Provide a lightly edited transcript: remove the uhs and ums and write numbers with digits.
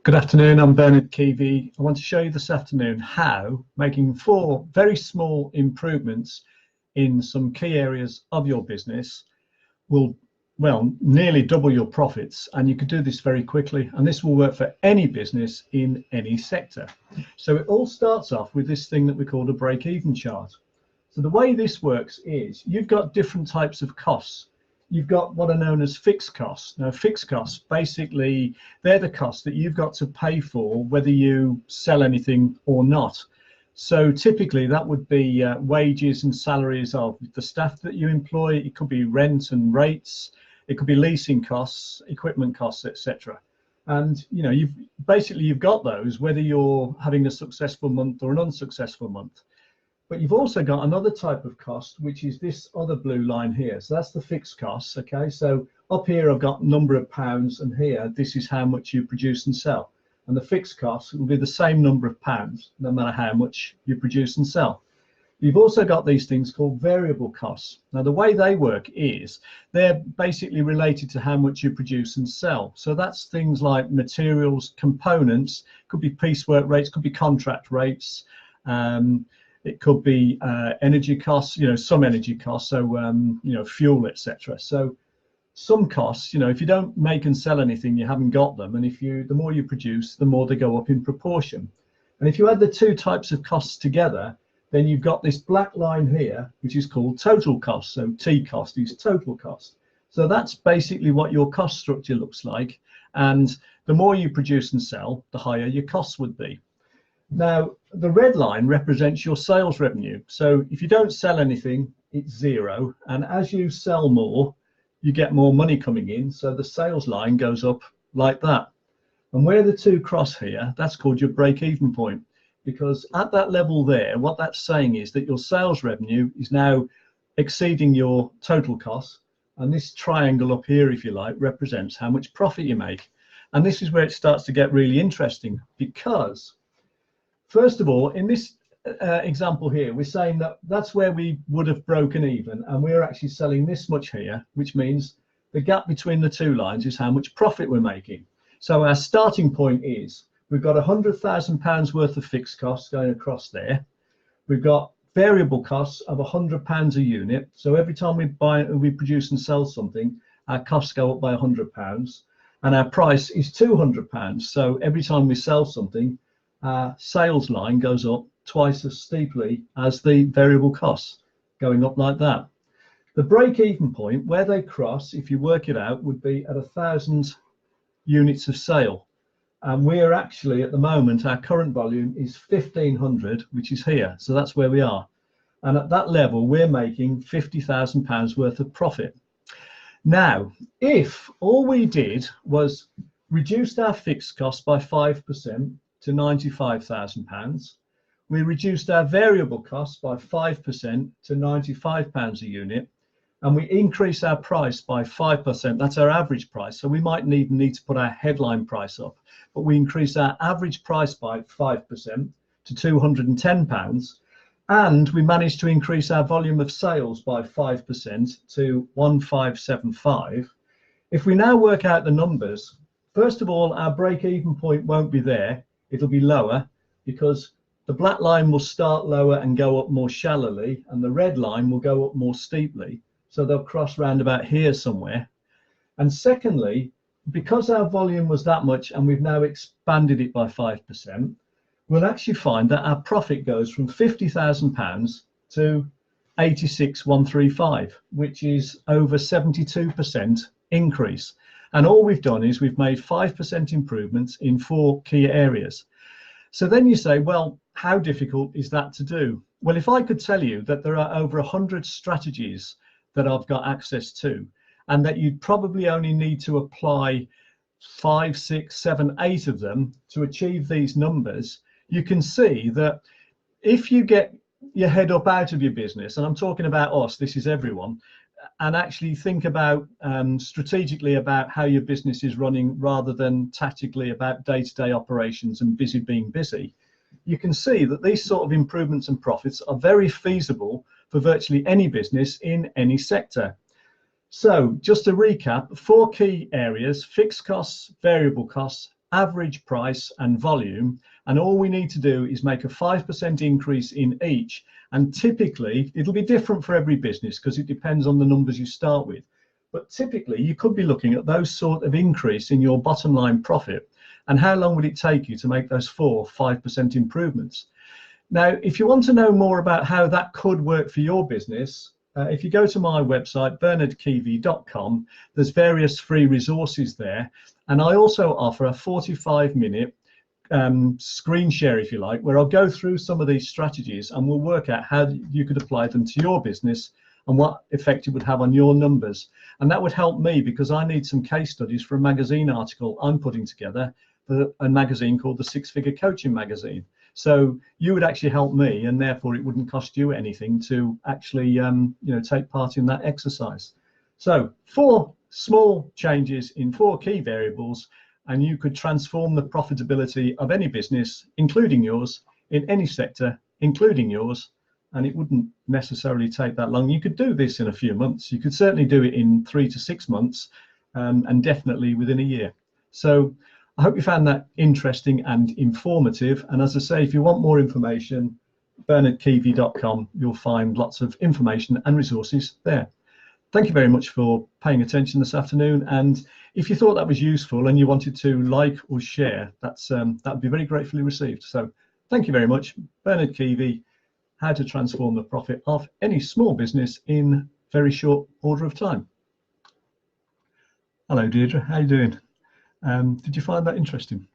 Good afternoon, I'm Bernard Keevy. I want to show you this afternoon how making 4 very small improvements in some key areas of your business will, well, nearly double your profits, and you can do this very quickly, and this will work for any business in any sector. So it all starts off with this thing that we call a break-even chart. So the way this works is you've got different types of costs. You've got what are known as fixed costs. Now, fixed costs, basically, they're the costs that you've got to pay for whether you sell anything or not. So typically that would be wages and salaries of the staff that you employ. It could be rent and rates. It could be leasing costs, equipment costs, etc. And you've got those whether you're having a successful month or an unsuccessful month. But you've also got another type of cost, which is this other blue line here. So that's the fixed costs. Okay, so up here I've got number of pounds, and here this is how much you produce and sell. And the fixed costs will be the same number of pounds no matter how much you produce and sell. You've also got these things called variable costs. Now the way they work is they're basically related to how much you produce and sell. So that's things like materials, components, could be piecework rates, could be contract rates. It could be energy costs, some energy costs, so fuel, etc. So some costs, if you don't make and sell anything, you haven't got them, and the more you produce, the more they go up in proportion. And if you add the two types of costs together, then you've got this black line here, which is called total cost. So T cost is total cost. So that's basically what your cost structure looks like, and the more you produce and sell, the higher your costs would be. Now, the red line represents your sales revenue. So if you don't sell anything, it's 0. And as you sell more, you get more money coming in. So the sales line goes up like that. And where the two cross here, that's called your break-even point. Because at that level there, what that's saying is that your sales revenue is now exceeding your total costs. And this triangle up here, if you like, represents how much profit you make. And this is where it starts to get really interesting, because first of all, in this example here, we're saying that that's where we would have broken even, and we're actually selling this much here, which means the gap between the two lines is how much profit we're making. So our starting point is we've got £100,000 worth of fixed costs going across there. We've got variable costs of £100 a unit. So every time we produce and sell something, our costs go up by £100, and our price is £200. So every time we sell something, our sales line goes up twice as steeply as the variable costs, going up like that. The break-even point where they cross, if you work it out, would be at 1,000 units of sale. And we're actually, at the moment, our current volume is 1,500, which is here. So that's where we are. And at that level, we're making £50,000 worth of profit. Now, if all we did was reduced our fixed costs by 5%, to £95,000. We reduced our variable costs by 5% to £95 a unit, and we increased our price by 5%. That's our average price. So we might need to put our headline price up, but we increased our average price by 5% to £210, and we managed to increase our volume of sales by 5% to 1,575. If we now work out the numbers, first of all, our break-even point won't be there. It'll be lower because the black line will start lower and go up more shallowly, and the red line will go up more steeply. So they'll cross round about here somewhere. And secondly, because our volume was that much and we've now expanded it by 5%, we'll actually find that our profit goes from £50,000 to 86,135, which is over 72% increase. And all we've done is we've made 5% improvements in 4 key areas. So then you say, well, how difficult is that to do? Well, if I could tell you that there are over 100 strategies that I've got access to, and that you'd probably only need to apply 5, 6, 7, 8 of them to achieve these numbers, you can see that if you get your head up out of your business, and I'm talking about us, this is everyone, and actually think about strategically about how your business is running rather than tactically about day-to-day operations and being busy, you can see that these sort of improvements and profits are very feasible for virtually any business in any sector. So just to recap, 4 key areas: fixed costs, variable costs, average price and volume, and all we need to do is make a 5% increase in each. And typically it'll be different for every business because it depends on the numbers you start with, but typically you could be looking at those sort of increase in your bottom line profit. And how long would it take you to make those 4-5% improvements? Now, if you want to know more about how that could work for your business, if you go to my website, bernardkeevy.com, there's various free resources there. And I also offer a 45-minute screen share, if you like, where I'll go through some of these strategies and we'll work out how you could apply them to your business and what effect it would have on your numbers. And that would help me because I need some case studies for a magazine article I'm putting together for a magazine called the Six Figure Coaching Magazine. So you would actually help me, and therefore it wouldn't cost you anything to actually take part in that exercise. So 4 small changes in 4 key variables, and you could transform the profitability of any business, including yours, in any sector, including yours, and it wouldn't necessarily take that long. You could do this in a few months. You could certainly do it in 3 to 6 months, and definitely within a year. So I hope you found that interesting and informative. And as I say, if you want more information, bernardkeevy.com, you'll find lots of information and resources there. Thank you very much for paying attention this afternoon. And if you thought that was useful and you wanted to like or share, that would be very gratefully received. So thank you very much. Bernard Keevy, how to transform the profit of any small business in very short order of time. Hello, Deirdre. How you doing? Did you find that interesting?